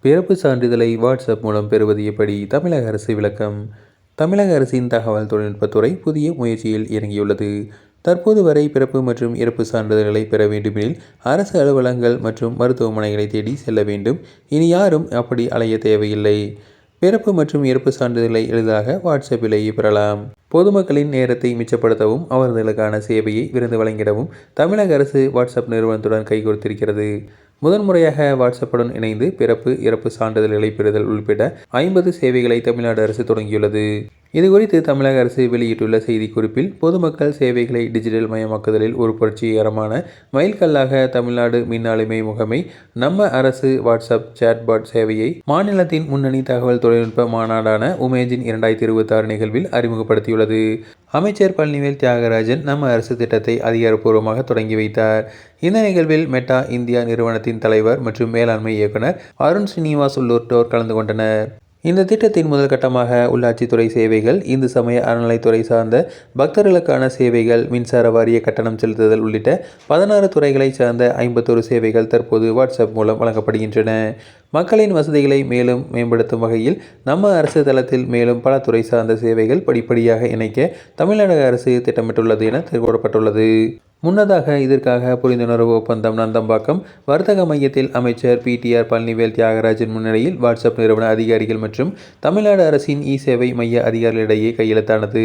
பிறப்பு சான்றிதழை வாட்ஸ்அப் மூலம் பெறுவது எப்படி? தமிழக அரசு விளக்கம். தமிழக அரசின் தகவல் தொழில்நுட்பத்துறை புதிய முயற்சியில் இறங்கியுள்ளது. தற்போது வரை பிறப்பு மற்றும் இறப்பு சான்றிதழ்களை பெற வேண்டுமெனில் அரசு அலுவலகங்கள் மற்றும் மருத்துவமனைகளை தேடி செல்ல வேண்டும். இனி யாரும் அப்படி அலைய தேவையில்லை. பிறப்பு மற்றும் இறப்பு சான்றிதழ்களை எளிதாக வாட்ஸ்அப்பிலேயே பெறலாம். பொதுமக்களின் நேரத்தை மிச்சப்படுத்தவும் அவர்களுக்கான சேவையை விரைந்து வழங்கிடவும் தமிழக அரசு வாட்ஸ்அப் நிறுவனத்துடன் கைகோர்த்திருக்கிறது. முதன்முறையாக வாட்ஸ்அப்புடன் இணைந்து பிறப்பு இறப்பு சான்றிதழ்களை பெறுதல் உள்பட 50 சேவைகளை தமிழ்நாடு அரசு தொடங்கியுள்ளது. இதுகுறித்து தமிழக அரசு வெளியிட்டுள்ள செய்திக்குறிப்பில், பொதுமக்கள் சேவைகளை டிஜிட்டல் மயமாக்குதலில் ஒரு புரட்சிகரமான மைல்கல்லாக தமிழ்நாடு மின் ஆளுமை முகமை நம்ம அரசு வாட்ஸ்அப் சேட்பாட் சேவையை மாநிலத்தின் முன்னணி தகவல் தொழில்நுட்ப மாநாடான உமேஜின் 2026 நிகழ்வில் அறிமுகப்படுத்தியுள்ளது. அமைச்சர் பழனிவேல் தியாகராஜன் நம்ம அரசு திட்டத்தை அதிகாரப்பூர்வமாக தொடங்கி வைத்தார். இந்த நிகழ்வில் மெட்டா இந்தியா நிறுவனத்தின் தலைவர் மற்றும் மேலாண்மை இயக்குனர் அருண் ஸ்ரீனிவாஸ் உள்ளிட்டோர் கலந்து கொண்டனர். இந்த திட்டத்தின் முதல் கட்டமாக உள்ளாட்சித்துறை சேவைகள், இந்து சமய அறநிலைத்துறை சார்ந்த பக்தர்களுக்கான சேவைகள், மின்சார வாரிய கட்டணம் செலுத்துதல் உள்ளிட்ட 16 துறைகளை சார்ந்த 51 சேவைகள் தற்போது வாட்ஸ்அப் மூலம் வழங்கப்படுகின்றன. மக்களின் வசதிகளை மேலும் மேம்படுத்தும் வகையில் நம்ம அரசு தளத்தில் மேலும் பல துறை சார்ந்த சேவைகள் படிப்படியாக இணைக்க தமிழ்நாடு அரசு திட்டமிட்டுள்ளது என கூறப்பட்டுள்ளது. முன்னதாக இதற்காக புரிந்துணர்வு ஒப்பந்தம் நந்தம்பாக்கம் வர்த்தக மையத்தில் அமைச்சர் PTR பழனிவேல் தியாகராஜன் முன்னிலையில் வாட்ஸ்அப் நிறுவன அதிகாரிகள் மற்றும் தமிழ்நாடு அரசின் இ-சேவை மைய அதிகாரிகளிடையே கையெழுத்தானது.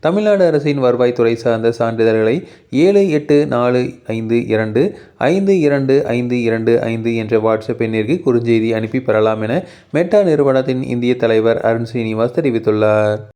தமிழ்நாடு அரசின் வருவாய்த்துறை சார்ந்த சான்றிதழ்களை 7845252525 என்ற வாட்ஸ்அப் எண்ணிற்கு குறுஞ்செய்தி அனுப்பி பெறலாம் என மெட்டா நிறுவனத்தின் இந்திய தலைவர் அருண் ஸ்ரீனிவாஸ் தெரிவித்துள்ளார்.